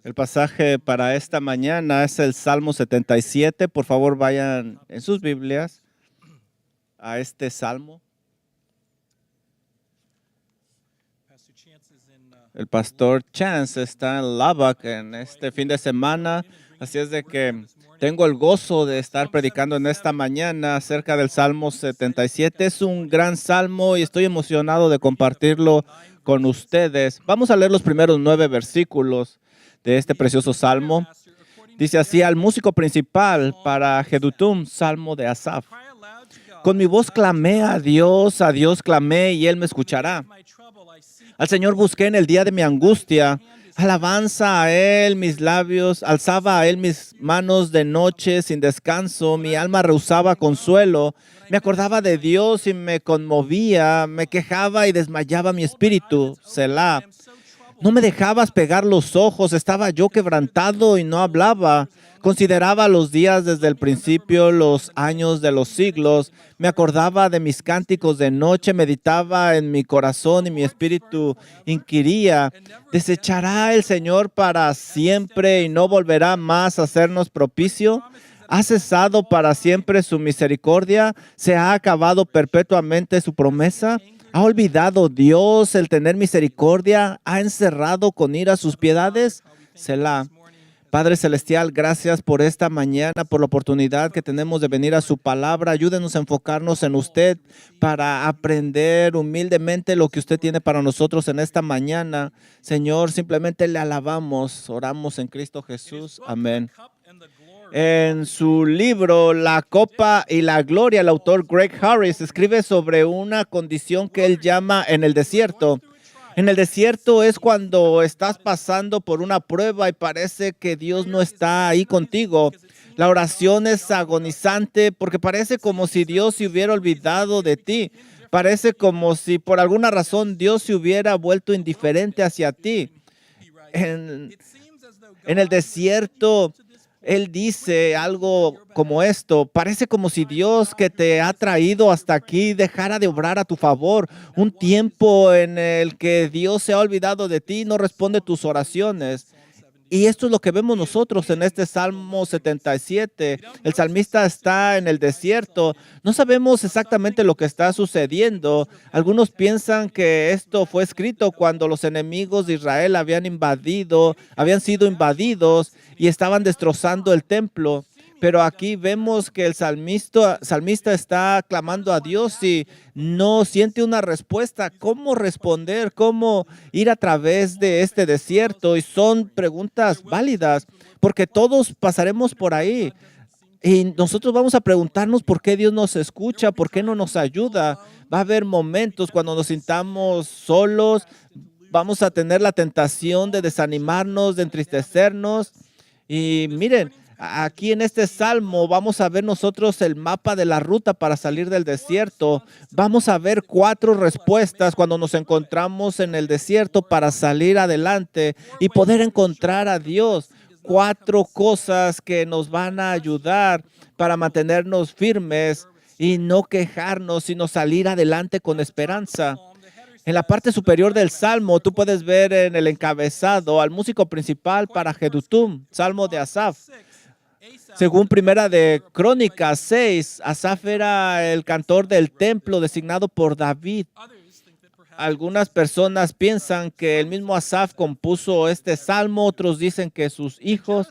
El pasaje para esta mañana es el Salmo 77. Por favor, vayan en sus Biblias a este salmo. El pastor Chance está en Lubbock en este fin de semana, así es de que tengo el gozo de estar predicando en esta mañana acerca del Salmo 77. Es un gran salmo y estoy emocionado de compartirlo con ustedes. Vamos a leer los primeros 9 versículos de este precioso salmo. Dice así: al músico principal para Jedutum, salmo de Asaf. Con mi voz clamé a Dios clamé y Él me escuchará. Al Señor busqué en el día de mi angustia. Alabanza a Él mis labios, alzaba a Él mis manos de noche sin descanso. Mi alma rehusaba consuelo. Me acordaba de Dios y me conmovía. Me quejaba y desmayaba mi espíritu. Selah. No me dejabas pegar los ojos. Estaba yo quebrantado y no hablaba. Consideraba los días desde el principio, los años de los siglos. Me acordaba de mis cánticos de noche, meditaba en mi corazón y mi espíritu inquiría. ¿Desechará el Señor para siempre y no volverá más a hacernos propicio? ¿Ha cesado para siempre su misericordia? ¿Se ha acabado perpetuamente su promesa? ¿Ha olvidado Dios el tener misericordia? ¿Ha encerrado con ira sus piedades? Selah. Padre Celestial, gracias por esta mañana, por la oportunidad que tenemos de venir a su palabra. Ayúdenos a enfocarnos en usted para aprender humildemente lo que usted tiene para nosotros en esta mañana. Señor, simplemente le alabamos, oramos en Cristo Jesús. Amén. En su libro La Copa y la Gloria, el autor Greg Harris escribe sobre una condición que él llama en el desierto. En el desierto es cuando estás pasando por una prueba y parece que Dios no está ahí contigo. La oración es agonizante porque parece como si Dios se hubiera olvidado de ti. Parece como si por alguna razón Dios se hubiera vuelto indiferente hacia ti. En el desierto, él dice algo como esto: parece como si Dios que te ha traído hasta aquí dejara de obrar a tu favor. Un tiempo en el que Dios se ha olvidado de ti y no responde tus oraciones. Y esto es lo que vemos nosotros en este Salmo 77. El salmista está en el desierto. No sabemos exactamente lo que está sucediendo. Algunos piensan que esto fue escrito cuando los enemigos de Israel habían sido invadidos y estaban destrozando el templo. Pero aquí vemos que el salmista está clamando a Dios y no siente una respuesta. ¿Cómo responder? ¿Cómo ir a través de este desierto? Y son preguntas válidas, porque todos pasaremos por ahí. Y nosotros vamos a preguntarnos por qué Dios nos escucha, por qué no nos ayuda. Va a haber momentos cuando nos sintamos solos. Vamos a tener la tentación de desanimarnos, de entristecernos. Y miren, aquí en este salmo vamos a ver nosotros el mapa de la ruta para salir del desierto. Vamos a ver 4 respuestas cuando nos encontramos en el desierto para salir adelante y poder encontrar a Dios. 4 cosas que nos van a ayudar para mantenernos firmes y no quejarnos, sino salir adelante con esperanza. En la parte superior del Salmo, tú puedes ver en el encabezado al músico principal para Jedutum, Salmo de Asaf. Según Primera de Crónicas 6, Asaf era el cantor del templo designado por David. Algunas personas piensan que el mismo Asaf compuso este salmo, otros dicen que sus hijos.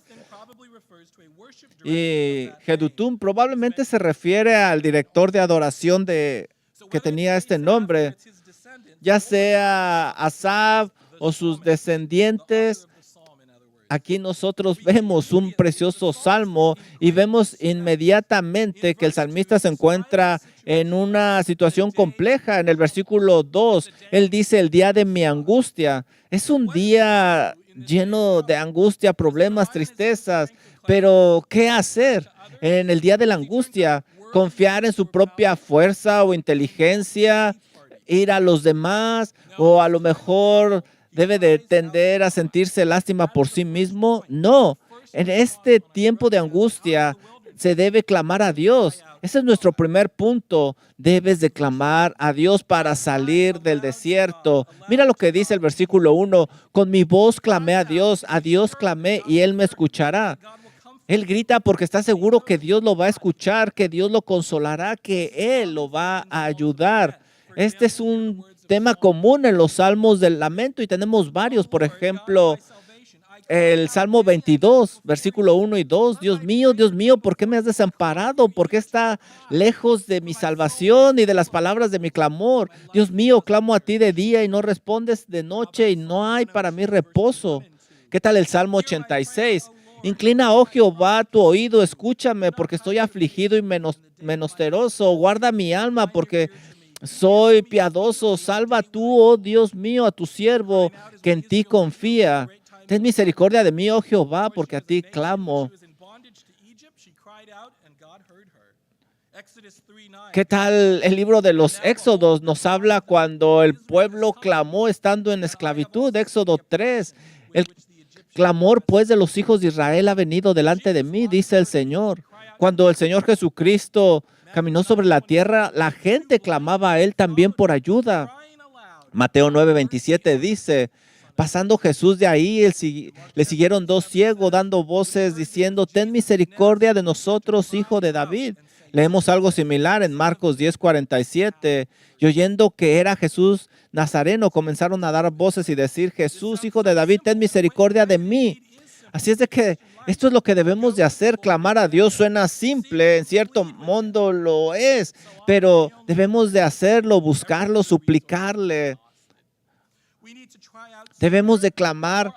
Y Jedutum probablemente se refiere al director de adoración que tenía este nombre, ya sea Asaf o sus descendientes. Aquí nosotros vemos un precioso salmo y vemos inmediatamente que el salmista se encuentra en una situación compleja. En el versículo 2, él dice: el día de mi angustia. Es un día lleno de angustia, problemas, tristezas. Pero, ¿qué hacer en el día de la angustia? ¿Confiar en su propia fuerza o inteligencia? ¿Ir a los demás? ¿O a lo mejor debe de tender a sentirse lástima por sí mismo? No. En este tiempo de angustia, se debe clamar a Dios. Ese es nuestro primer punto. Debes de clamar a Dios para salir del desierto. Mira lo que dice el versículo 1. Con mi voz clamé a Dios clamé y Él me escuchará. Él grita porque está seguro que Dios lo va a escuchar, que Dios lo consolará, que Él lo va a ayudar. Este es un tema común en los salmos del lamento y tenemos varios. Por ejemplo, el Salmo 22, versículo 1 y 2. Dios mío, ¿por qué me has desamparado? ¿Por qué está lejos de mi salvación y de las palabras de mi clamor? Dios mío, clamo a ti de día y no respondes de noche y no hay para mí reposo. ¿Qué tal el Salmo 86? Inclina, oh Jehová, tu oído, escúchame, porque estoy afligido y menesteroso. Guarda mi alma, porque soy piadoso. Salva tú, oh Dios mío, a tu siervo, que en ti confía. Ten misericordia de mí, oh Jehová, porque a ti clamo. ¿Qué tal el libro de los Éxodos? Nos habla cuando el pueblo clamó estando en esclavitud. Éxodo 3. El clamor, pues, de los hijos de Israel ha venido delante de mí, dice el Señor. Cuando el Señor Jesucristo caminó sobre la tierra, la gente clamaba a Él también por ayuda. Mateo 9:27 dice, pasando Jesús de ahí, le siguieron dos ciegos dando voces diciendo, ten misericordia de nosotros, hijo de David. Leemos algo similar en Marcos 10:47. Y oyendo que era Jesús Nazareno, comenzaron a dar voces y decir, Jesús, hijo de David, ten misericordia de mí. Así es de que esto es lo que debemos de hacer. Clamar a Dios suena simple, en cierto modo lo es, pero debemos de hacerlo, buscarlo, suplicarle. Debemos de clamar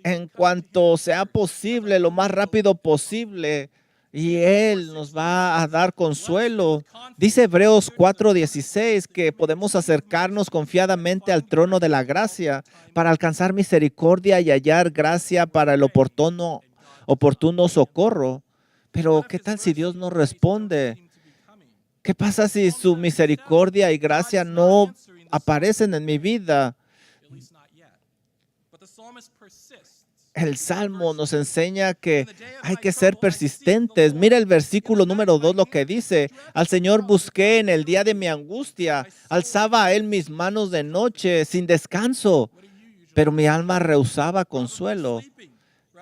en cuanto sea posible, lo más rápido posible. Y Él nos va a dar consuelo. Dice Hebreos 4:16 que podemos acercarnos confiadamente al trono de la gracia para alcanzar misericordia y hallar gracia para el oportuno socorro. Pero ¿qué tal si Dios no responde? ¿Qué pasa si su misericordia y gracia no aparecen en mi vida? El Salmo nos enseña que hay que ser persistentes. Mira el versículo número 2 lo que dice. Al Señor busqué en el día de mi angustia. Alzaba a Él mis manos de noche sin descanso. Pero mi alma rehusaba consuelo.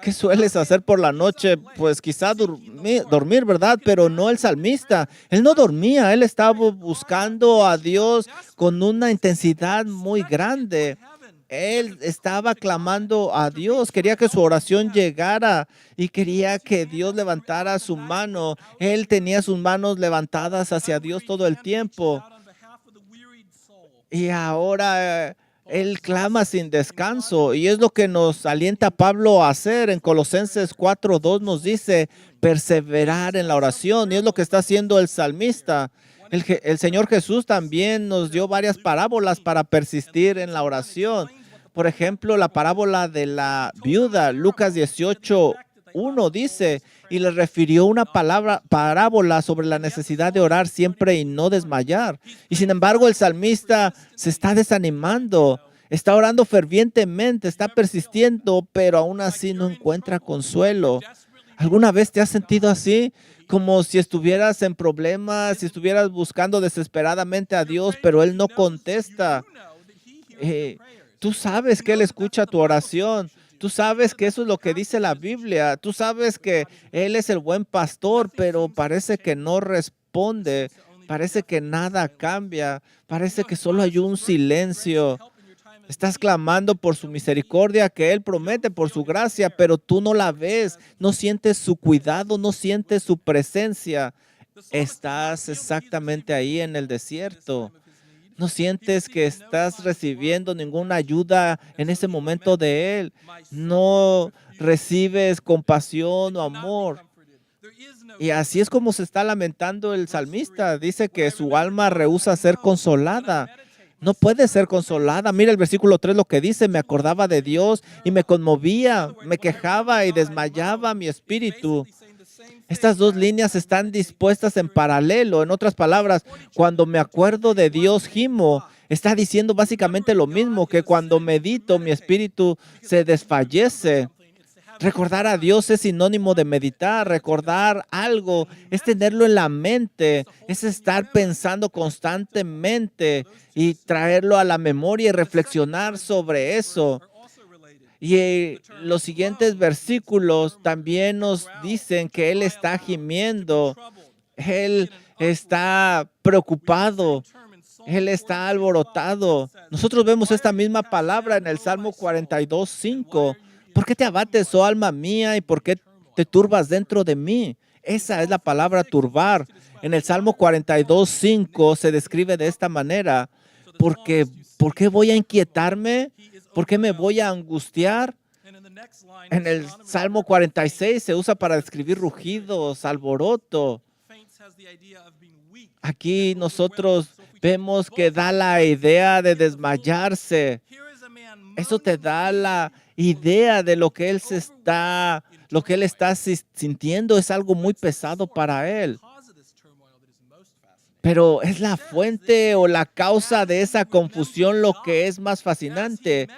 ¿Qué sueles hacer por la noche? Pues quizá dormir, ¿verdad? Pero no el salmista. Él no dormía. Él estaba buscando a Dios con una intensidad muy grande. Él estaba clamando a Dios, quería que su oración llegara y quería que Dios levantara su mano. Él tenía sus manos levantadas hacia Dios todo el tiempo. Y ahora Él clama sin descanso y es lo que nos alienta Pablo a hacer. En Colosenses 4:2 nos dice perseverar en la oración y es lo que está haciendo el salmista. El Señor Jesús también nos dio varias parábolas para persistir en la oración. Por ejemplo, la parábola de la viuda, Lucas 18:1 dice, y le refirió una parábola sobre la necesidad de orar siempre y no desmayar. Y sin embargo, el salmista se está desanimando, está orando fervientemente, está persistiendo, pero aún así no encuentra consuelo. ¿Alguna vez te has sentido así? Como si estuvieras en problemas, si estuvieras buscando desesperadamente a Dios, pero Él no contesta. Tú sabes que Él escucha tu oración. Tú sabes que eso es lo que dice la Biblia. Tú sabes que Él es el buen pastor, pero parece que no responde. Parece que nada cambia. Parece que solo hay un silencio. Estás clamando por su misericordia que Él promete, por su gracia, pero tú no la ves. No sientes su cuidado, no sientes su presencia. Estás exactamente ahí en el desierto. No sientes que estás recibiendo ninguna ayuda en ese momento de Él. No recibes compasión o amor. Y así es como se está lamentando el salmista. Dice que su alma rehúsa ser consolada. No puede ser consolada. Mira el versículo 3 lo que dice. Me acordaba de Dios y me conmovía, me quejaba y desmayaba mi espíritu. Estas dos líneas están dispuestas en paralelo. En otras palabras, cuando me acuerdo de Dios, gimo. Está diciendo básicamente lo mismo, que cuando medito, mi espíritu se desfallece. Recordar a Dios es sinónimo de meditar. Recordar algo es tenerlo en la mente, es estar pensando constantemente y traerlo a la memoria y reflexionar sobre eso. Y los siguientes versículos también nos dicen que Él está gimiendo, Él está preocupado, Él está alborotado. Nosotros vemos esta misma palabra en el Salmo 42:5. ¿Por qué te abates, oh alma mía, y por qué te turbas dentro de mí? Esa es la palabra turbar. En el Salmo 42:5 se describe de esta manera. Porque, ¿por qué voy a inquietarme? ¿Por qué me voy a angustiar? En el Salmo 46 se usa para describir rugidos, alboroto. Aquí nosotros vemos que da la idea de desmayarse. Eso te da la idea de lo que él está sintiendo. Es algo muy pesado para él. Pero es la fuente o la causa de esa confusión lo que es más fascinante.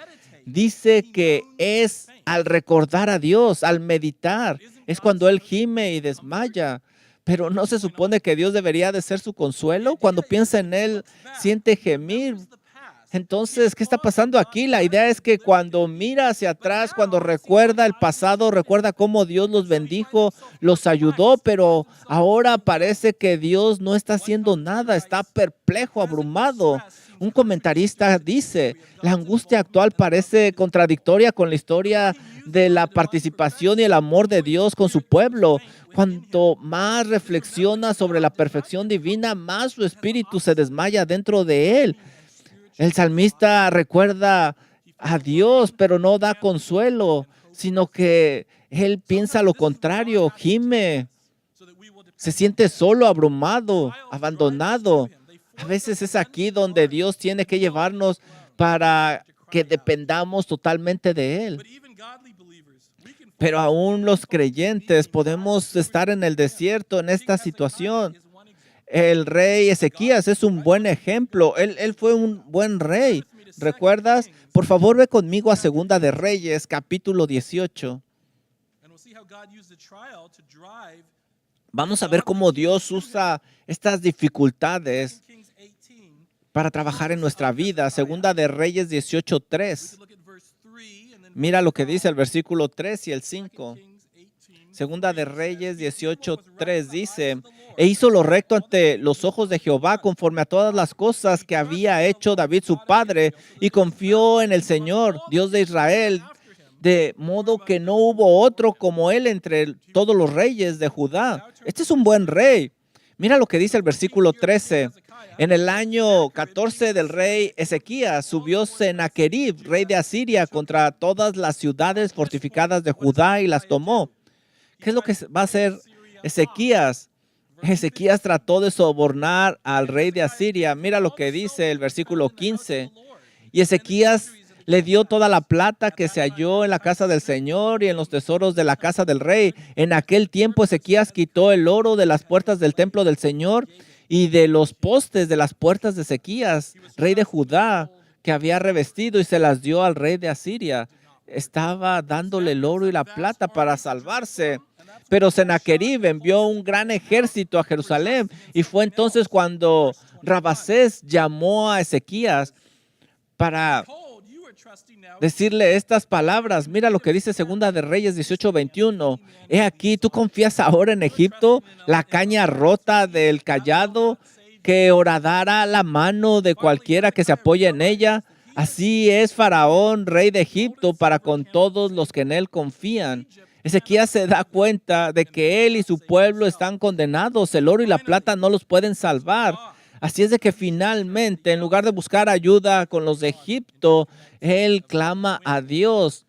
Dice que es al recordar a Dios, al meditar. Es cuando él gime y desmaya. Pero ¿no se supone que Dios debería de ser su consuelo? Cuando piensa en él, siente gemir. Entonces, ¿qué está pasando aquí? La idea es que cuando mira hacia atrás, cuando recuerda el pasado, recuerda cómo Dios los bendijo, los ayudó, pero ahora parece que Dios no está haciendo nada, está perplejo, abrumado. Un comentarista dice, la angustia actual parece contradictoria con la historia de la participación y el amor de Dios con su pueblo. Cuanto más reflexiona sobre la perfección divina, más su espíritu se desmaya dentro de él. El salmista recuerda a Dios, pero no da consuelo, sino que él piensa lo contrario, gime, se siente solo, abrumado, abandonado. A veces es aquí donde Dios tiene que llevarnos para que dependamos totalmente de Él. Pero aún los creyentes podemos estar en el desierto en esta situación. El rey Ezequías es un buen ejemplo. Él fue un buen rey. ¿Recuerdas? Por favor, ve conmigo a Segunda de Reyes, capítulo 18. Vamos a ver cómo Dios usa estas dificultades para trabajar en nuestra vida. Segunda de Reyes 18:3. Mira lo que dice el versículo 3 y el 5. Segunda de Reyes 18:3 dice, e hizo lo recto ante los ojos de Jehová conforme a todas las cosas que había hecho David su padre, y confió en el Señor, Dios de Israel, de modo que no hubo otro como él entre todos los reyes de Judá. Este es un buen rey. Mira lo que dice el versículo 13. En el año 14 del rey Ezequías subió Sennacherib, rey de Asiria, contra todas las ciudades fortificadas de Judá y las tomó. ¿Qué es lo que va a hacer Ezequías? Ezequías trató de sobornar al rey de Asiria. Mira lo que dice el versículo 15. Y Ezequías le dio toda la plata que se halló en la casa del Señor y en los tesoros de la casa del rey. En aquel tiempo Ezequías quitó el oro de las puertas del templo del Señor y de los postes de las puertas de Ezequías, rey de Judá, que había revestido, y se las dio al rey de Asiria. Estaba dándole el oro y la plata para salvarse. Pero Sennacherib envió un gran ejército a Jerusalén, y fue entonces cuando Rabasés llamó a Ezequías para decirle estas palabras. Mira lo que dice Segunda de Reyes 18:21. He aquí, tú confías ahora en Egipto, la caña rota del cayado, que horadara la mano de cualquiera que se apoye en ella. Así es Faraón, rey de Egipto, para con todos los que en él confían. Ezequías se da cuenta de que él y su pueblo están condenados. El oro y la plata no los pueden salvar. Así es de que finalmente, en lugar de buscar ayuda con los de Egipto, él clama a Dios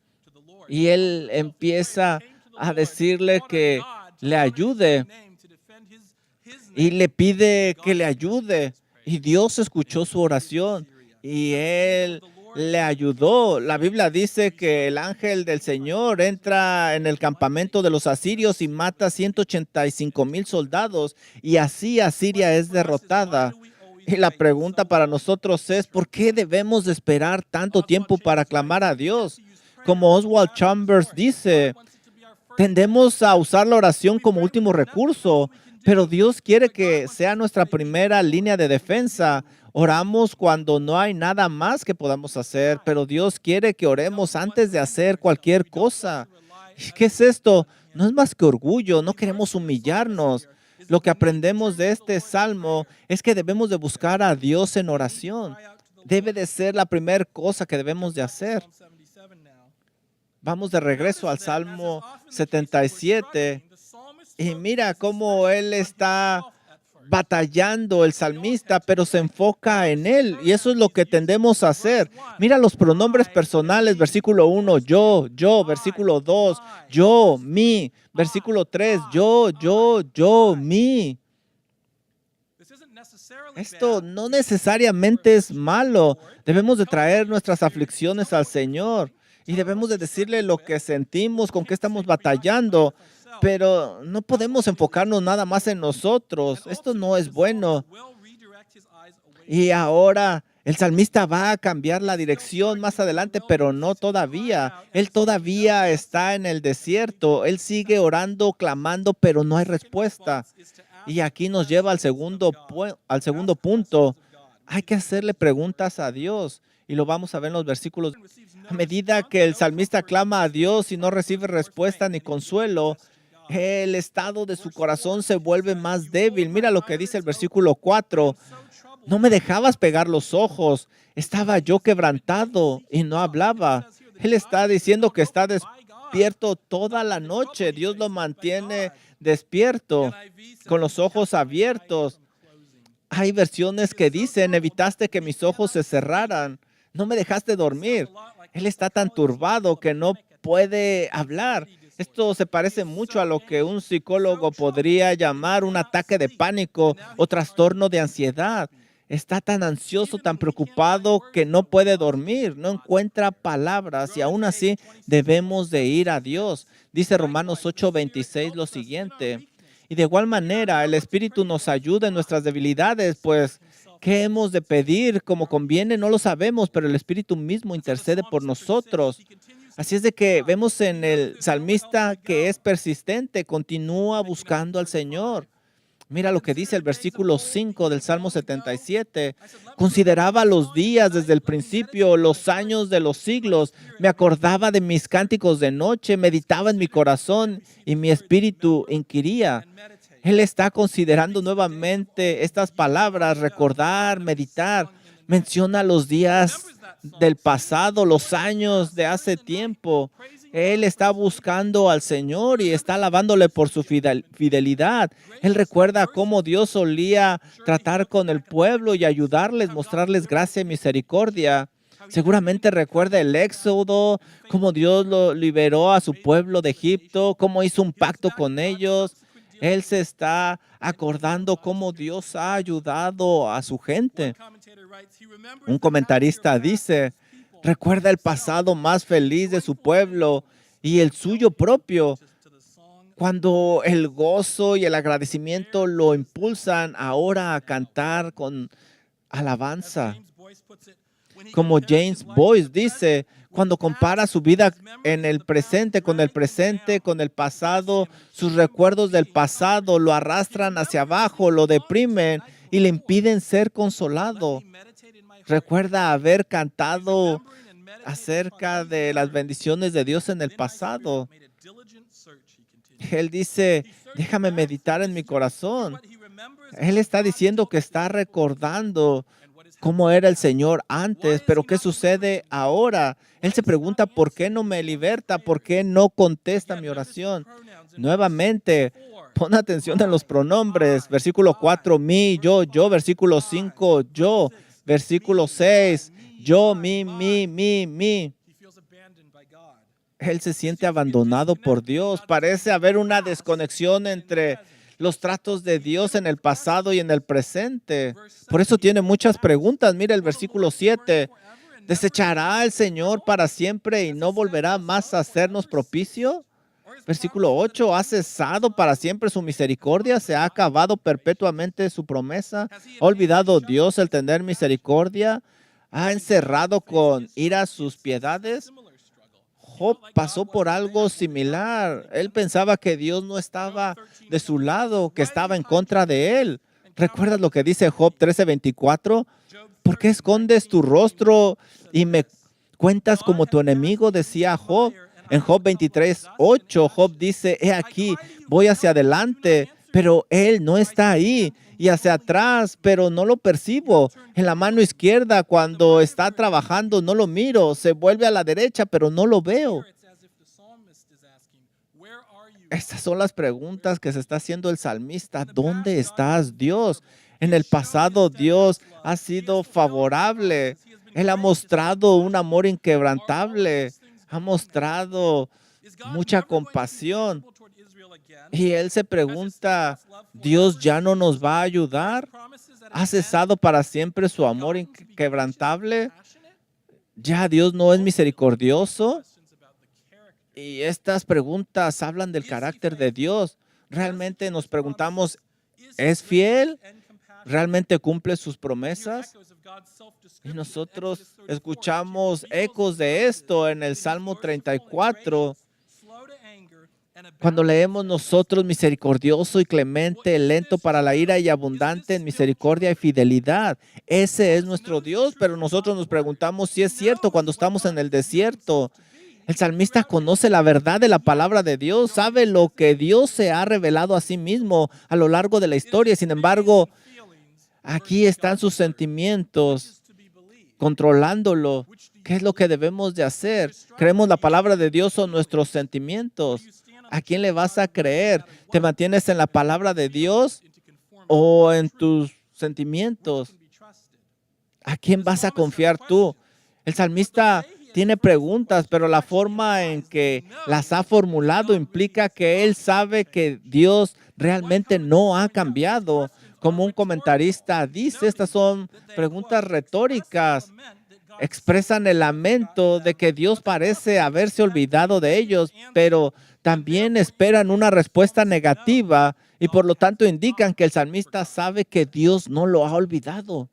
y él empieza a decirle que le ayude y le pide que le ayude. Y Dios escuchó su oración y él le ayudó. La Biblia dice que el ángel del Señor entra en el campamento de los asirios y mata 185,000 soldados, y así Asiria es derrotada. Y la pregunta para nosotros es, ¿por qué debemos de esperar tanto tiempo para clamar a Dios? Como Oswald Chambers dice, Tendemos a usar la oración como último recurso, pero Dios quiere que sea nuestra primera línea de defensa. Oramos cuando no hay nada más que podamos hacer, pero Dios quiere que oremos antes de hacer cualquier cosa. ¿Y qué es esto? No es más que orgullo, no queremos humillarnos. Lo que aprendemos de este salmo es que debemos de buscar a Dios en oración. Debe de ser la primera cosa que debemos de hacer. Vamos de regreso al Salmo 77 y mira cómo él está batallando el salmista, pero se enfoca en él y eso es lo que tendemos a hacer. Mira los pronombres personales, versículo 1, yo, versículo 2, yo, mí, versículo 3, yo, mí. Esto no necesariamente es malo. Debemos de traer nuestras aflicciones al Señor y debemos de decirle lo que sentimos, con qué estamos batallando, pero no podemos enfocarnos nada más en nosotros. Esto no es bueno. Y ahora el salmista va a cambiar la dirección más adelante, pero no todavía. Él todavía está en el desierto. Él sigue orando, clamando, pero no hay respuesta. Y aquí nos lleva al segundo punto. Hay que hacerle preguntas a Dios. Y lo vamos a ver en los versículos. A medida que el salmista clama a Dios y no recibe respuesta ni consuelo, el estado de su corazón se vuelve más débil. Mira lo que dice el versículo 4. No me dejabas pegar los ojos. Estaba yo quebrantado y no hablaba. Él está diciendo que está despierto toda la noche. Dios lo mantiene despierto, con los ojos abiertos. Hay versiones que dicen, evitaste que mis ojos se cerraran. No me dejaste dormir. Él está tan turbado que no puede hablar. Esto se parece mucho a lo que un psicólogo podría llamar un ataque de pánico o trastorno de ansiedad. Está tan ansioso, tan preocupado que no puede dormir, no encuentra palabras y aún así debemos de ir a Dios. Dice Romanos 8:26 lo siguiente. Y de igual manera el Espíritu nos ayuda en nuestras debilidades, pues ¿qué hemos de pedir como conviene? No lo sabemos, pero el Espíritu mismo intercede por nosotros. Así es de que vemos en el salmista que es persistente, continúa buscando al Señor. Mira lo que dice el versículo 5 del Salmo 77. Consideraba los días desde el principio, los años de los siglos. Me acordaba de mis cánticos de noche, meditaba en mi corazón y mi espíritu inquiría. Él está considerando nuevamente estas palabras, recordar, meditar. Menciona los días del pasado, los años de hace tiempo. Él está buscando al Señor y está alabándole por su fidelidad. Él recuerda cómo Dios solía tratar con el pueblo y ayudarles, mostrarles gracia y misericordia. Seguramente recuerda el Éxodo, cómo Dios lo liberó a su pueblo de Egipto, cómo hizo un pacto con ellos. Él se está acordando cómo Dios ha ayudado a su gente. Un comentarista dice, recuerda el pasado más feliz de su pueblo y el suyo propio, cuando el gozo y el agradecimiento lo impulsan ahora a cantar con alabanza. Como James Boyce dice, cuando compara su vida en el presente, con el pasado, sus recuerdos del pasado lo arrastran hacia abajo, lo deprimen y le impiden ser consolado. Recuerda haber cantado acerca de las bendiciones de Dios en el pasado. Él dice, déjame meditar en mi corazón. Él está diciendo que está recordando cómo era el Señor antes, pero ¿qué sucede ahora? Él se pregunta, ¿por qué no me liberta? ¿Por qué no contesta mi oración? Nuevamente, pon atención en los pronombres. Versículo 4, mí, yo. Versículo 5, yo. Versículo 6, yo, mí. Él se siente abandonado por Dios. Parece haber una desconexión entre los tratos de Dios en el pasado y en el presente. Por eso tiene muchas preguntas. Mira el versículo 7. ¿Desechará el Señor para siempre y no volverá más a hacernos propicio? Versículo 8. ¿Ha cesado para siempre su misericordia? ¿Se ha acabado perpetuamente su promesa? ¿Ha olvidado Dios el tener misericordia? ¿Ha encerrado con ira sus piedades? Job pasó por algo similar. Él pensaba que Dios no estaba de su lado, que estaba en contra de él. ¿Recuerdas lo que dice Job 13:24? ¿Por qué escondes tu rostro y me cuentas como tu enemigo? Decía Job. En Job 23:8, Job dice, he aquí, voy hacia adelante, pero él no está ahí, y hacia atrás, pero no lo percibo. En la mano izquierda, cuando está trabajando, no lo miro. Se vuelve a la derecha, pero no lo veo. Estas son las preguntas que se está haciendo el salmista. ¿Dónde estás, Dios? En el pasado, Dios ha sido favorable. Él ha mostrado un amor inquebrantable. Ha mostrado mucha compasión. Y él se pregunta, ¿Dios ya no nos va a ayudar? ¿Ha cesado para siempre su amor inquebrantable? ¿Ya Dios no es misericordioso? Y estas preguntas hablan del carácter de Dios. Realmente nos preguntamos, ¿es fiel? ¿Realmente cumple sus promesas? Y nosotros escuchamos ecos de esto en el Salmo 34. Cuando leemos nosotros misericordioso y clemente, lento para la ira y abundante en misericordia y fidelidad. Ese es nuestro Dios, pero nosotros nos preguntamos si es cierto cuando estamos en el desierto. El salmista conoce la verdad de la palabra de Dios, sabe lo que Dios se ha revelado a sí mismo a lo largo de la historia. Sin embargo, aquí están sus sentimientos controlándolo. ¿Qué es lo que debemos de hacer? ¿Creemos la palabra de Dios o nuestros sentimientos? ¿A quién le vas a creer? ¿Te mantienes en la palabra de Dios o en tus sentimientos? ¿A quién vas a confiar tú? El salmista tiene preguntas, pero la forma en que las ha formulado implica que él sabe que Dios realmente no ha cambiado. Como un comentarista dice, estas son preguntas retóricas. Expresan el lamento de que Dios parece haberse olvidado de ellos, pero también esperan una respuesta negativa y por lo tanto indican que el salmista sabe que Dios no lo ha olvidado.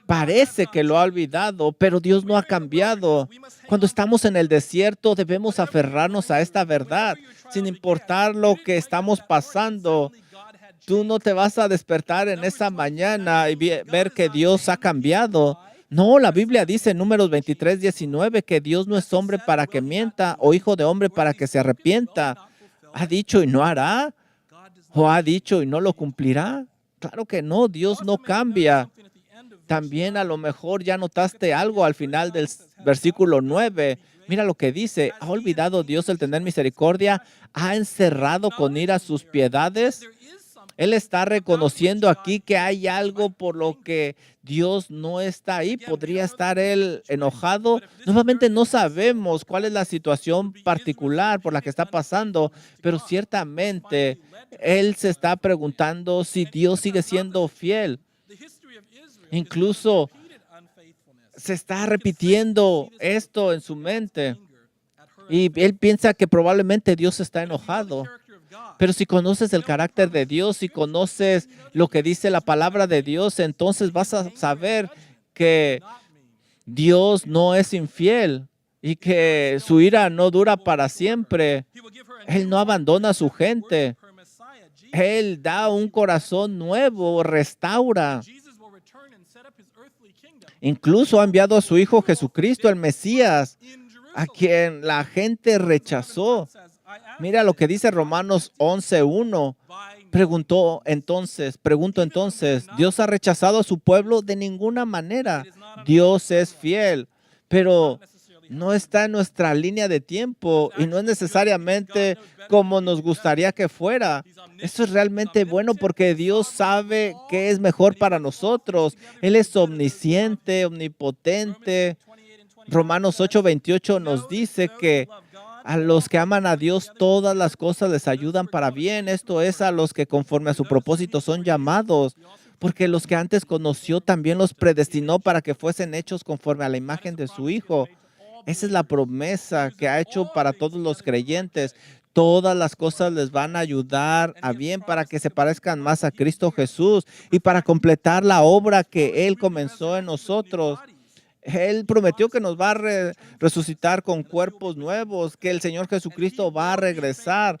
Parece que lo ha olvidado, pero Dios no ha cambiado. Cuando estamos en el desierto, debemos aferrarnos a esta verdad, sin importar lo que estamos pasando. Tú no te vas a despertar en esa mañana y ver que Dios ha cambiado. No, la Biblia dice en Números 23:19 que Dios no es hombre para que mienta o hijo de hombre para que se arrepienta. ¿Ha dicho y no hará? ¿O ha dicho y no lo cumplirá? Claro que no, Dios no cambia. También a lo mejor ya notaste algo al final del versículo 9. Mira lo que dice, ¿ha olvidado Dios el tener misericordia? ¿Ha encerrado con ira sus piedades? Él está reconociendo aquí que hay algo por lo que Dios no está ahí. ¿Podría estar él enojado? Nuevamente no sabemos cuál es la situación particular por la que está pasando, pero ciertamente él se está preguntando si Dios sigue siendo fiel. Incluso se está repitiendo esto en su mente y él piensa que probablemente Dios está enojado. Pero si conoces el carácter de Dios, si conoces lo que dice la palabra de Dios, entonces vas a saber que Dios no es infiel y que su ira no dura para siempre. Él no abandona a su gente. Él da un corazón nuevo, restaura. Incluso ha enviado a su Hijo Jesucristo, el Mesías, a quien la gente rechazó. Mira lo que dice Romanos 11:1. Pregunto entonces, ¿Dios ha rechazado a su pueblo? De ninguna manera. Dios es fiel, pero no está en nuestra línea de tiempo y no es necesariamente como nos gustaría que fuera. Eso es realmente bueno porque Dios sabe qué es mejor para nosotros. Él es omnisciente, omnipotente. Romanos 8:28 nos dice que a los que aman a Dios, todas las cosas les ayudan para bien. Esto es, a los que conforme a su propósito son llamados, porque los que antes conoció también los predestinó para que fuesen hechos conforme a la imagen de su Hijo. Esa es la promesa que ha hecho para todos los creyentes. Todas las cosas les van a ayudar a bien para que se parezcan más a Cristo Jesús y para completar la obra que Él comenzó en nosotros. Él prometió que nos va a resucitar con cuerpos nuevos, que el Señor Jesucristo va a regresar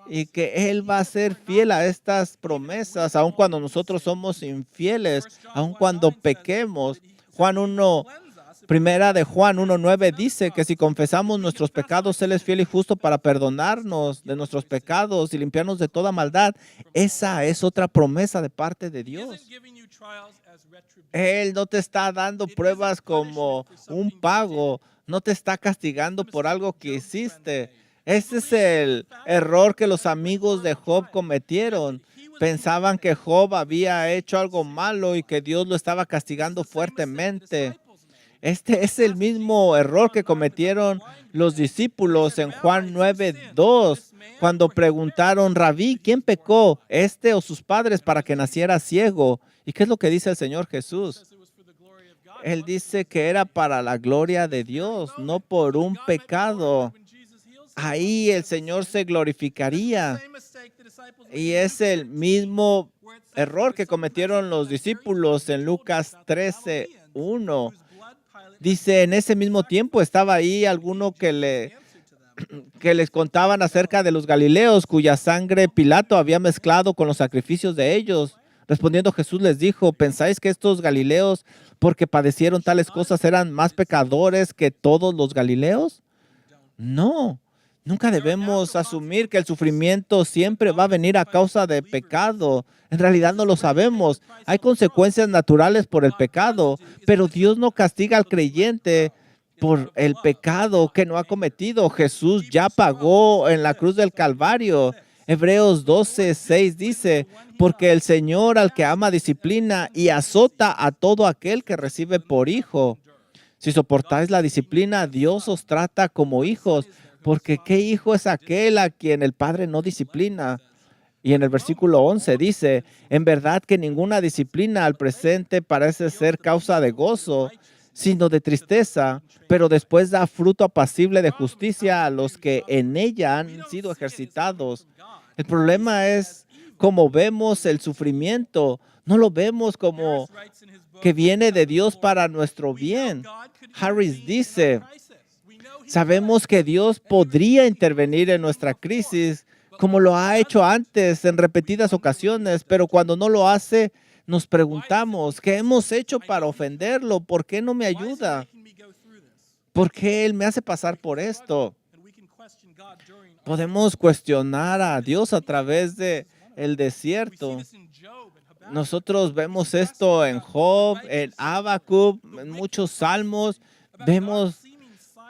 y que Él va a ser fiel a estas promesas, aun cuando nosotros somos infieles, aun cuando pequemos. Juan 1, Primera de Juan 1:9 dice que si confesamos nuestros pecados, Él es fiel y justo para perdonarnos de nuestros pecados y limpiarnos de toda maldad. Esa es otra promesa de parte de Dios. Él no te está dando pruebas como un pago, no te está castigando por algo que hiciste. Ese es el error que los amigos de Job cometieron. Pensaban que Job había hecho algo malo y que Dios lo estaba castigando fuertemente. Este es el mismo error que cometieron los discípulos en Juan 9:2, cuando preguntaron, Rabí, ¿quién pecó, este o sus padres, para que naciera ciego? ¿Y qué es lo que dice el Señor Jesús? Él dice que era para la gloria de Dios, no por un pecado. Ahí el Señor se glorificaría. Y es el mismo error que cometieron los discípulos en Lucas 13:1. Dice, en ese mismo tiempo estaba ahí alguno que les contaban acerca de los galileos, cuya sangre Pilato había mezclado con los sacrificios de ellos. Respondiendo Jesús les dijo, ¿pensáis que estos galileos, porque padecieron tales cosas, eran más pecadores que todos los galileos? No. Nunca debemos asumir que el sufrimiento siempre va a venir a causa de pecado. En realidad no lo sabemos. Hay consecuencias naturales por el pecado, pero Dios no castiga al creyente por el pecado que no ha cometido. Jesús ya pagó en la cruz del Calvario. Hebreos 12:6 dice, porque el Señor al que ama disciplina y azota a todo aquel que recibe por hijo. Si soportáis la disciplina, Dios os trata como hijos. Porque ¿qué hijo es aquel a quien el Padre no disciplina? Y en el versículo 11 dice, en verdad que ninguna disciplina al presente parece ser causa de gozo, sino de tristeza, pero después da fruto apacible de justicia a los que en ella han sido ejercitados. El problema es cómo vemos el sufrimiento. No lo vemos como que viene de Dios para nuestro bien. Harris dice, sabemos que Dios podría intervenir en nuestra crisis como lo ha hecho antes en repetidas ocasiones, pero cuando no lo hace, nos preguntamos, ¿qué hemos hecho para ofenderlo? ¿Por qué no me ayuda? ¿Por qué Él me hace pasar por esto? Podemos cuestionar a Dios a través de el desierto. Nosotros vemos esto en Job, en Habacuc, en muchos salmos. Vemos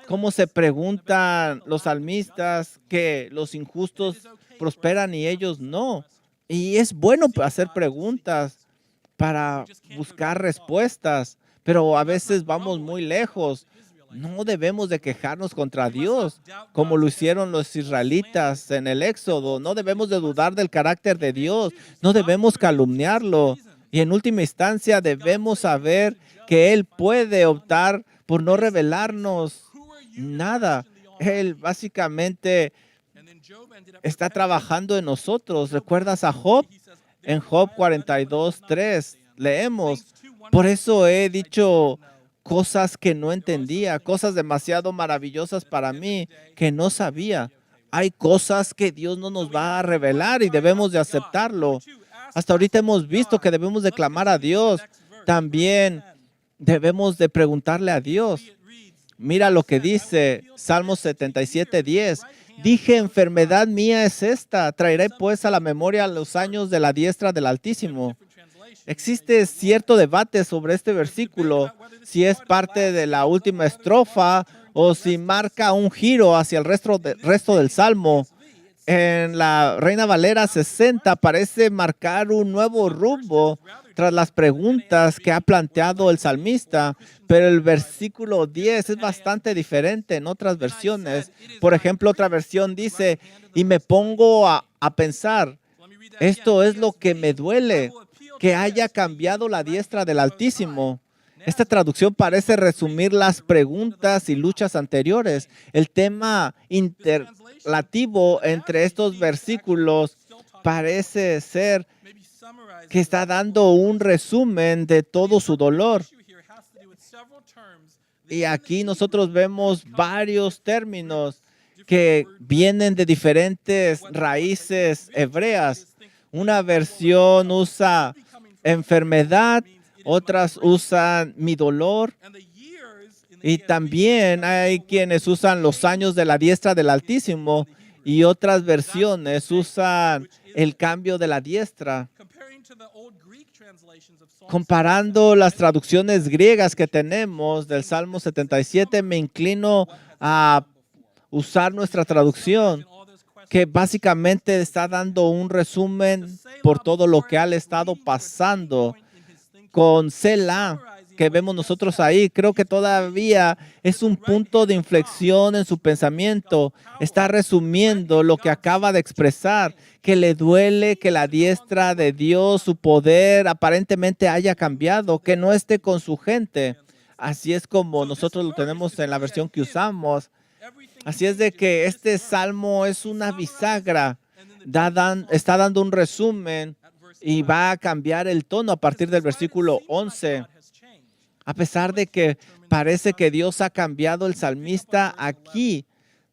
cómo se preguntan los salmistas que los injustos prosperan y ellos no. Y es bueno hacer preguntas para buscar respuestas, pero a veces vamos muy lejos. No debemos de quejarnos contra Dios, como lo hicieron los israelitas en el Éxodo. No debemos de dudar del carácter de Dios. No debemos calumniarlo. Y en última instancia debemos saber que Él puede optar por no revelarnos nada. Él básicamente está trabajando en nosotros. ¿Recuerdas a Job? En Job 42:3 leemos, por eso he dicho cosas que no entendía, cosas demasiado maravillosas para mí que no sabía. Hay cosas que Dios no nos va a revelar y debemos de aceptarlo. Hasta ahorita hemos visto que debemos de clamar a Dios. También debemos de preguntarle a Dios. Mira lo que dice Salmo 77:10. Dije, enfermedad mía es esta. Traeré pues a la memoria los años de la diestra del Altísimo. Existe cierto debate sobre este versículo, si es parte de la última estrofa o si marca un giro hacia el resto del Salmo. En la Reina Valera 60 parece marcar un nuevo rumbo tras las preguntas que ha planteado el salmista, pero el versículo 10 es bastante diferente en otras versiones. Por ejemplo, otra versión dice, y me pongo a pensar, esto es lo que me duele, que haya cambiado la diestra del Altísimo. Esta traducción parece resumir las preguntas y luchas anteriores. El tema interrelativo entre estos versículos parece ser que está dando un resumen de todo su dolor. Y aquí nosotros vemos varios términos que vienen de diferentes raíces hebreas. Una versión usa enfermedad, otras usan mi dolor, y también hay quienes usan los años de la diestra del Altísimo, y otras versiones usan el cambio de la diestra. Comparando las traducciones griegas que tenemos del Salmo 77, me inclino a usar nuestra traducción, que básicamente está dando un resumen por todo lo que ha estado pasando con Selah, que vemos nosotros ahí. Creo que todavía es un punto de inflexión en su pensamiento. Está resumiendo lo que acaba de expresar, que le duele que la diestra de Dios, su poder, aparentemente haya cambiado, que no esté con su gente. Así es como nosotros lo tenemos en la versión que usamos. Así es de que este salmo es una bisagra, está dando un resumen y va a cambiar el tono a partir del versículo 11. A pesar de que parece que Dios ha cambiado, el salmista aquí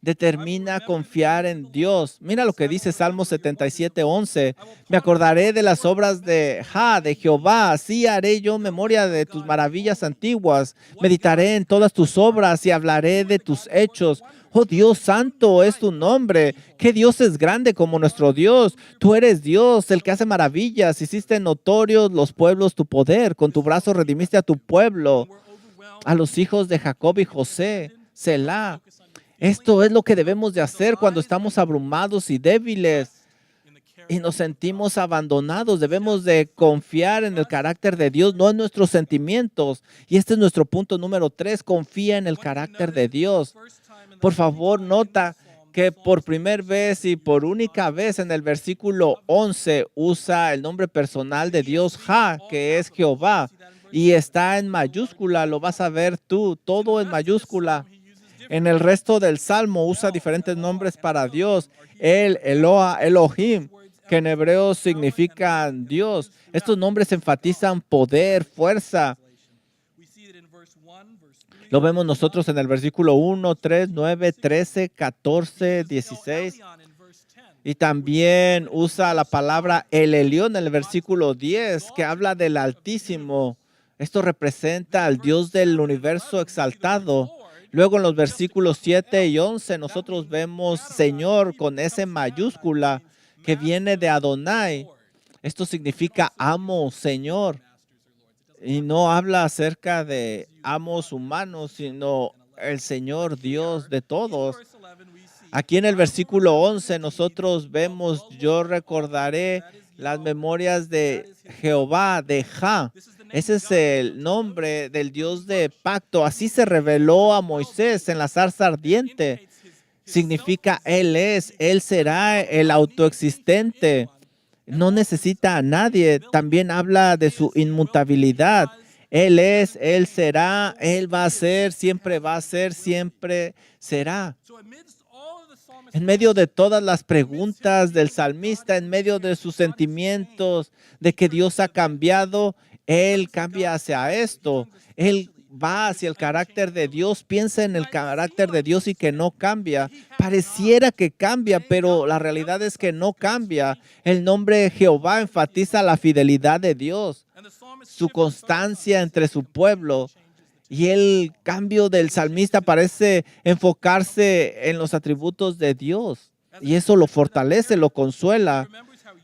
determina confiar en Dios. Mira lo que dice Salmo 77:11. Me acordaré de las obras de Jehová. Así haré yo memoria de tus maravillas antiguas. Meditaré en todas tus obras y hablaré de tus hechos. Oh Dios santo es tu nombre. ¿Qué Dios es grande como nuestro Dios? Tú eres Dios, el que hace maravillas. Hiciste notorios los pueblos tu poder. Con tu brazo redimiste a tu pueblo, a los hijos de Jacob y José. Selah. Esto es lo que debemos de hacer cuando estamos abrumados y débiles y nos sentimos abandonados. Debemos de confiar en el carácter de Dios, no en nuestros sentimientos. Y este es nuestro punto número 3, confía en el carácter de Dios. Por favor, nota que por primera vez y por única vez en el versículo 11 usa el nombre personal de Dios, que es Jehová, y está en mayúscula. Lo vas a ver tú, todo en mayúscula. En el resto del Salmo usa diferentes nombres para Dios. Eloah, Elohim, que en hebreo significan Dios. Estos nombres enfatizan poder, fuerza. Lo vemos nosotros en el versículo 1, 3, 9, 13, 14, 16. Y también usa la palabra El Elyon en el versículo 10, que habla del Altísimo. Esto representa al Dios del universo exaltado. Luego en los versículos 7 y 11 nosotros vemos Señor con S mayúscula, que viene de Adonai. Esto significa amo, Señor. Y no habla acerca de amos humanos, sino el Señor Dios de todos. Aquí en el versículo 11 nosotros vemos, yo recordaré las memorias de Jehová, de Jah. Ese es el nombre del Dios de pacto. Así se reveló a Moisés en la zarza ardiente. Significa Él será el autoexistente. No necesita a nadie. También habla de su inmutabilidad. Él es, Él será, Él va a ser, siempre va a ser, siempre será. En medio de todas las preguntas del salmista, en medio de sus sentimientos de que Dios ha cambiado, Él cambia hacia esto. Él va hacia el carácter de Dios, piensa en el carácter de Dios y que no cambia. Pareciera que cambia, pero la realidad es que no cambia. El nombre de Jehová enfatiza la fidelidad de Dios, su constancia entre su pueblo. Y el cambio del salmista parece enfocarse en los atributos de Dios. Y eso lo fortalece, lo consuela.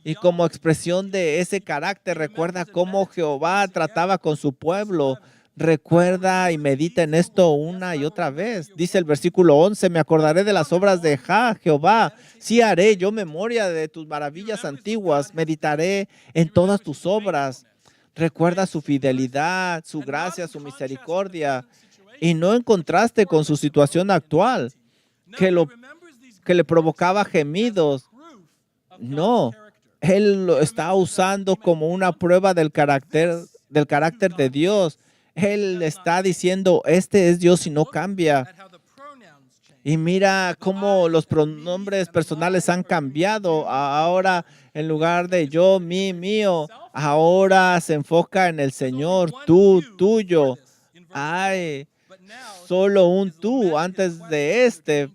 Y como expresión de ese carácter, recuerda cómo Jehová trataba con su pueblo. Recuerda y medita en esto una y otra vez. Dice el versículo 11, me acordaré de las obras de Jehová. Sí haré yo memoria de tus maravillas antiguas. Meditaré en todas tus obras. Recuerda su fidelidad, su gracia, su misericordia. Y no en contraste con su situación actual, que le provocaba gemidos. No, Él lo está usando como una prueba del carácter de Dios. Él está diciendo, este es Dios y no cambia. Y mira cómo los pronombres personales han cambiado. Ahora, en lugar de yo, mí, mío, ahora se enfoca en el Señor, tú, tuyo. hay solo un tú antes de este,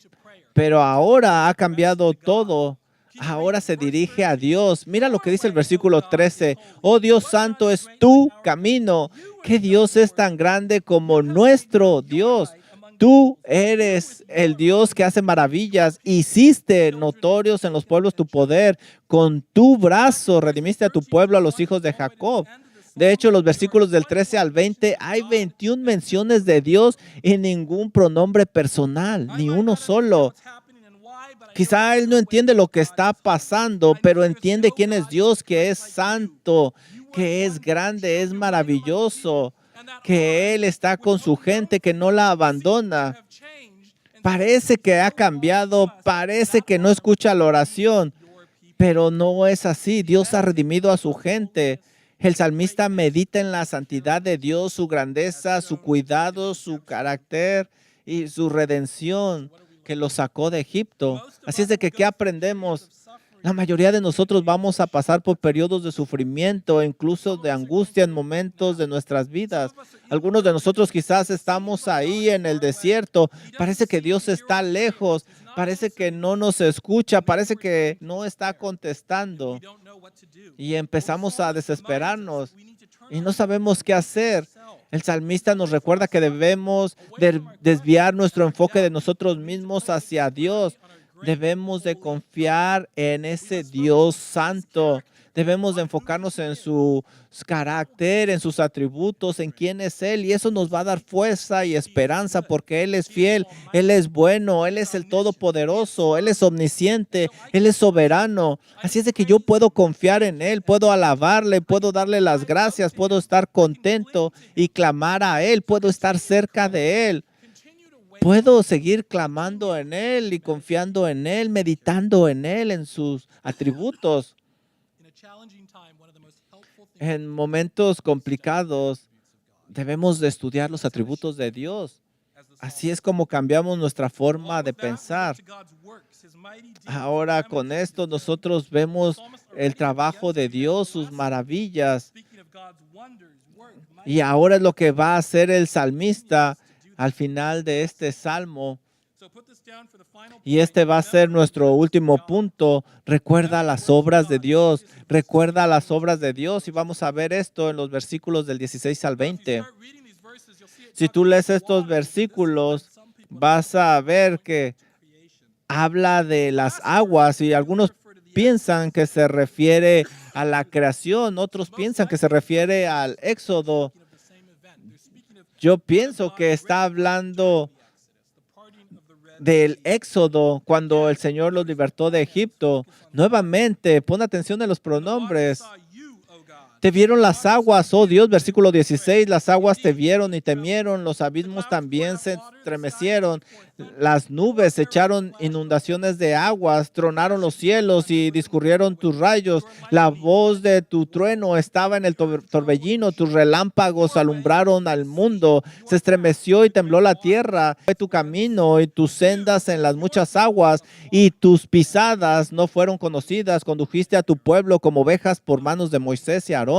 pero ahora ha cambiado todo. Ahora se dirige a Dios. Mira lo que dice el versículo 13. Oh Dios santo es tu camino. ¿Qué Dios es tan grande como nuestro Dios? Tú eres el Dios que hace maravillas. Hiciste notorios en los pueblos tu poder. Con tu brazo redimiste a tu pueblo, a los hijos de Jacob. De hecho, los versículos del 13 al 20, hay 21 menciones de Dios y ningún pronombre personal, ni uno solo. Quizá él no entiende lo que está pasando, pero entiende quién es Dios, que es santo, que es grande, es maravilloso, que Él está con su gente, que no la abandona. Parece que ha cambiado, parece que no escucha la oración, pero no es así. Dios ha redimido a su gente. El salmista medita en la santidad de Dios, su grandeza, su cuidado, su carácter y su redención que lo sacó de Egipto. Así es de que, ¿qué aprendemos? La mayoría de nosotros vamos a pasar por periodos de sufrimiento, incluso de angustia en momentos de nuestras vidas. Algunos de nosotros quizás estamos ahí en el desierto. Parece que Dios está lejos. Parece que no nos escucha. Parece que no está contestando. Y empezamos a desesperarnos y no sabemos qué hacer. El salmista nos recuerda que debemos desviar nuestro enfoque de nosotros mismos hacia Dios. Debemos de confiar en ese Dios santo. Debemos de enfocarnos en su carácter, en sus atributos, en quién es Él. Y eso nos va a dar fuerza y esperanza porque Él es fiel, Él es bueno, Él es el Todopoderoso, Él es omnisciente, Él es soberano. Así es de que yo puedo confiar en Él, puedo alabarle, puedo darle las gracias, puedo estar contento y clamar a Él, puedo estar cerca de Él. Puedo seguir clamando en Él y confiando en Él, meditando en Él, en sus atributos. En momentos complicados debemos de estudiar los atributos de Dios. Así es como cambiamos nuestra forma de pensar. Ahora con esto nosotros vemos el trabajo de Dios, sus maravillas. Y ahora es lo que va a hacer el salmista al final de este salmo. Y este va a ser nuestro último punto. Recuerda las obras de Dios. Recuerda las obras de Dios. Y vamos a ver esto en los versículos del 16 al 20. Si tú lees estos versículos, vas a ver que habla de las aguas y algunos piensan que se refiere a la creación, otros piensan que se refiere al Éxodo. Yo pienso que está hablando del Éxodo cuando el Señor los libertó de Egipto. Nuevamente, pon atención en los pronombres. Te vieron las aguas, oh Dios, versículo 16, las aguas te vieron y temieron, los abismos también se estremecieron, las nubes echaron inundaciones de aguas, tronaron los cielos y discurrieron tus rayos, la voz de tu trueno estaba en el torbellino, tus relámpagos alumbraron al mundo, se estremeció y tembló la tierra, fue tu camino y tus sendas en las muchas aguas y tus pisadas no fueron conocidas, condujiste a tu pueblo como ovejas por manos de Moisés y Aarón.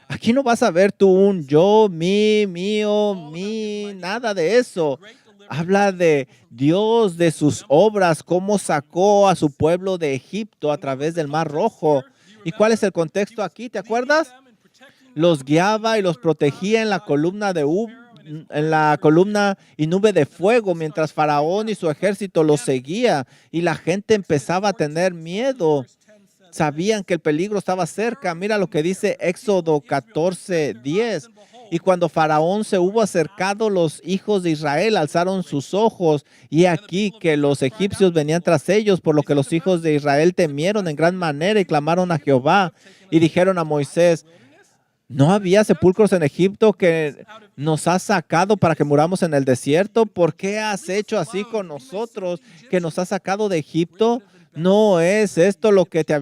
Aquí no vas a ver tú un yo, mi, mío, mi, nada de eso. Habla de Dios, de sus obras, cómo sacó a su pueblo de Egipto a través del Mar Rojo. ¿Y cuál es el contexto aquí? ¿Te acuerdas? Los guiaba y los protegía en la columna y nube de fuego, mientras Faraón y su ejército los seguía y la gente empezaba a tener miedo. Sabían que el peligro estaba cerca. Mira lo que dice Éxodo 14:10. Y cuando Faraón se hubo acercado, los hijos de Israel alzaron sus ojos, y aquí que los egipcios venían tras ellos, por lo que los hijos de Israel temieron en gran manera y clamaron a Jehová y dijeron a Moisés: ¿no había sepulcros en Egipto que nos has sacado para que muramos en el desierto? ¿Por qué has hecho así con nosotros, que nos has sacado de Egipto? ¿No es esto lo que te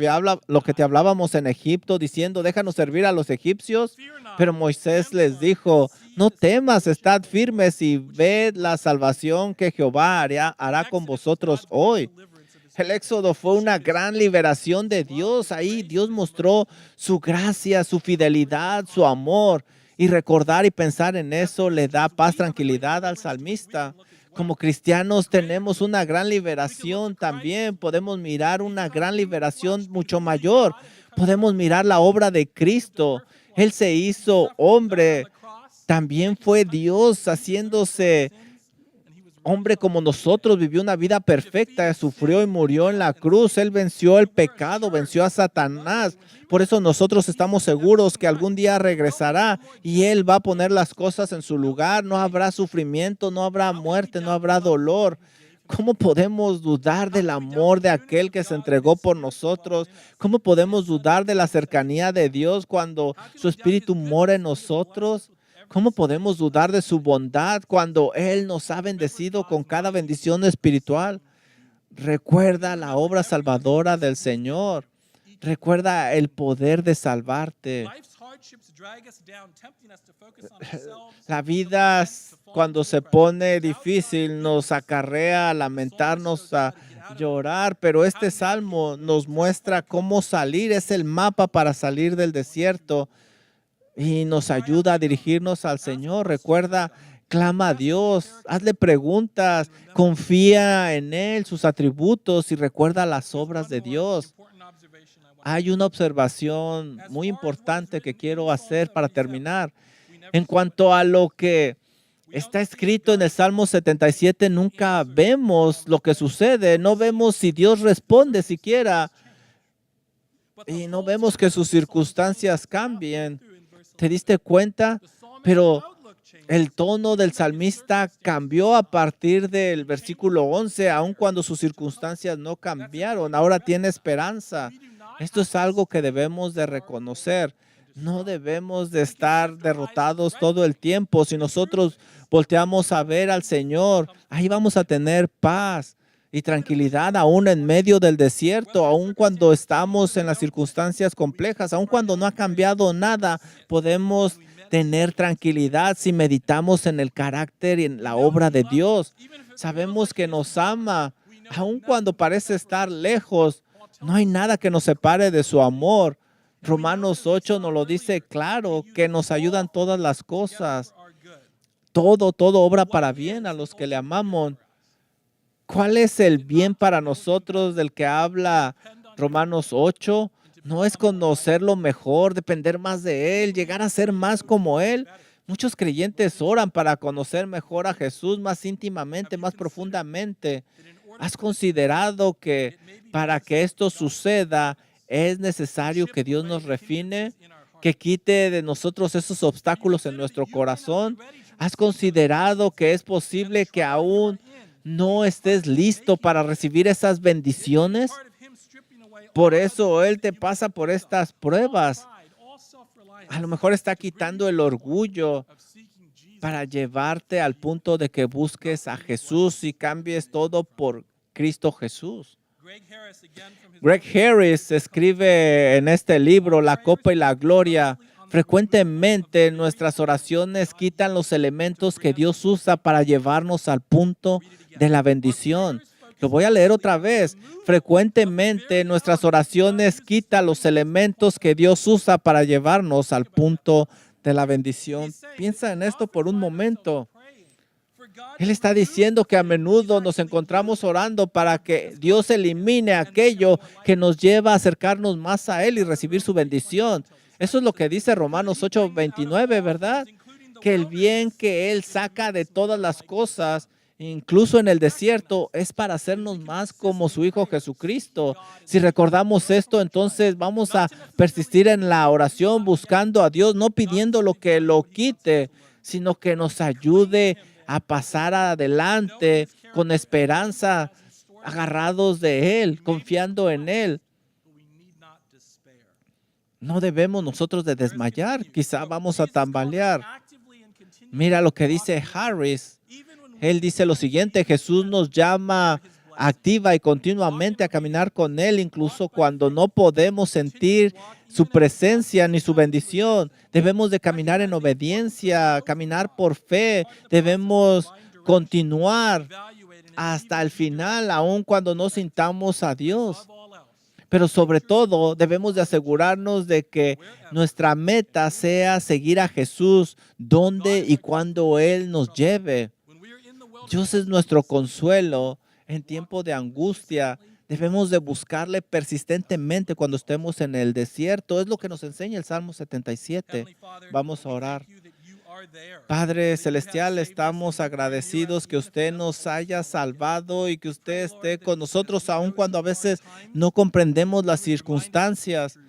hablábamos en Egipto, diciendo, déjanos servir a los egipcios? Pero Moisés les dijo, no temas, estad firmes y ved la salvación que Jehová hará con vosotros hoy. El Éxodo fue una gran liberación de Dios. Ahí Dios mostró su gracia, su fidelidad, su amor. Y recordar y pensar en eso le da paz, tranquilidad al salmista. Como cristianos tenemos una gran liberación también. Podemos mirar una gran liberación mucho mayor. Podemos mirar la obra de Cristo. Él se hizo hombre. También fue Dios haciéndose hombre como nosotros, vivió una vida perfecta, sufrió y murió en la cruz. Él venció el pecado, venció a Satanás. Por eso nosotros estamos seguros que algún día regresará y Él va a poner las cosas en su lugar. No habrá sufrimiento, no habrá muerte, no habrá dolor. ¿Cómo podemos dudar del amor de aquel que se entregó por nosotros? ¿Cómo podemos dudar de la cercanía de Dios cuando su Espíritu mora en nosotros? ¿Cómo podemos dudar de su bondad cuando Él nos ha bendecido con cada bendición espiritual? Recuerda la obra salvadora del Señor. Recuerda el poder de salvarte. La vida, cuando se pone difícil, nos acarrea a lamentarnos, a llorar, pero este salmo nos muestra cómo salir. Es el mapa para salir del desierto. Y nos ayuda a dirigirnos al Señor. Recuerda, clama a Dios, hazle preguntas, confía en Él, sus atributos y recuerda las obras de Dios. Hay una observación muy importante que quiero hacer para terminar. En cuanto a lo que está escrito en el Salmo 77, nunca vemos lo que sucede, no vemos si Dios responde siquiera y no vemos que sus circunstancias cambien. ¿Te diste cuenta? Pero el tono del salmista cambió a partir del versículo 11, aun cuando sus circunstancias no cambiaron. Ahora tiene esperanza. Esto es algo que debemos de reconocer. No debemos de estar derrotados todo el tiempo. Si nosotros volteamos a ver al Señor, ahí vamos a tener paz y tranquilidad aún en medio del desierto, aún cuando estamos en las circunstancias complejas, aún cuando no ha cambiado nada, podemos tener tranquilidad si meditamos en el carácter y en la obra de Dios. Sabemos que nos ama, aún cuando parece estar lejos, no hay nada que nos separe de su amor. Romanos 8 nos lo dice claro, que nos ayudan todas las cosas. Todo obra para bien a los que le amamos. ¿Cuál es el bien para nosotros del que habla Romanos 8? No es conocerlo mejor, depender más de Él, llegar a ser más como Él. Muchos creyentes oran para conocer mejor a Jesús más íntimamente, más profundamente. ¿Has considerado que para que esto suceda es necesario que Dios nos refine, que quite de nosotros esos obstáculos en nuestro corazón? ¿Has considerado que es posible que aún no estés listo para recibir esas bendiciones? Por eso Él te pasa por estas pruebas. A lo mejor está quitando el orgullo para llevarte al punto de que busques a Jesús y cambies todo por Cristo Jesús. Greg Harris escribe en este libro, La copa y la gloria. Frecuentemente nuestras oraciones quitan los elementos que Dios usa para llevarnos al punto de la bendición. Lo voy a leer otra vez. Frecuentemente nuestras oraciones quitan los elementos que Dios usa para llevarnos al punto de la bendición. Piensa en esto por un momento. Él está diciendo que a menudo nos encontramos orando para que Dios elimine aquello que nos lleva a acercarnos más a Él y recibir su bendición. Eso es lo que dice Romanos 8:29, ¿verdad? Que el bien que Él saca de todas las cosas, incluso en el desierto, es para hacernos más como su Hijo Jesucristo. Si recordamos esto, entonces vamos a persistir en la oración buscando a Dios, no pidiendo lo que lo quite, sino que nos ayude a pasar adelante con esperanza, agarrados de Él, confiando en Él. No debemos nosotros de desmayar, quizá vamos a tambalear. Mira lo que dice Harris. Él dice lo siguiente: Jesús nos llama activa y continuamente a caminar con Él, incluso cuando no podemos sentir su presencia ni su bendición. Debemos de caminar en obediencia, caminar por fe. Debemos continuar hasta el final, aun cuando no sintamos a Dios. Pero sobre todo debemos de asegurarnos de que nuestra meta sea seguir a Jesús donde y cuando Él nos lleve. Dios es nuestro consuelo en tiempo de angustia. Debemos de buscarle persistentemente cuando estemos en el desierto. Es lo que nos enseña el Salmo 77. Vamos a orar. Padre Celestial, estamos agradecidos que usted nos haya salvado y que usted esté con nosotros, aun cuando a veces no comprendemos las circunstancias.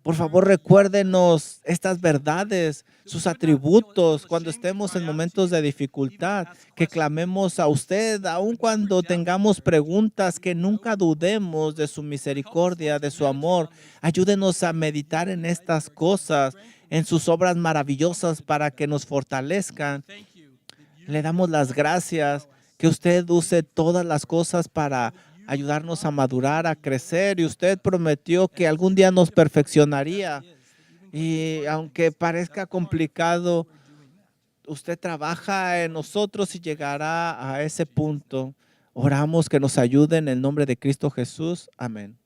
Por favor, recuérdenos estas verdades, sus atributos, cuando estemos en momentos de dificultad, que clamemos a usted, aun cuando tengamos preguntas, que nunca dudemos de su misericordia, de su amor. Ayúdenos a meditar en estas cosas, en sus obras maravillosas para que nos fortalezcan. Le damos las gracias que usted use todas las cosas para ayudarnos a madurar, a crecer. Y usted prometió que algún día nos perfeccionaría. Y aunque parezca complicado, usted trabaja en nosotros y llegará a ese punto. Oramos que nos ayude en el nombre de Cristo Jesús. Amén.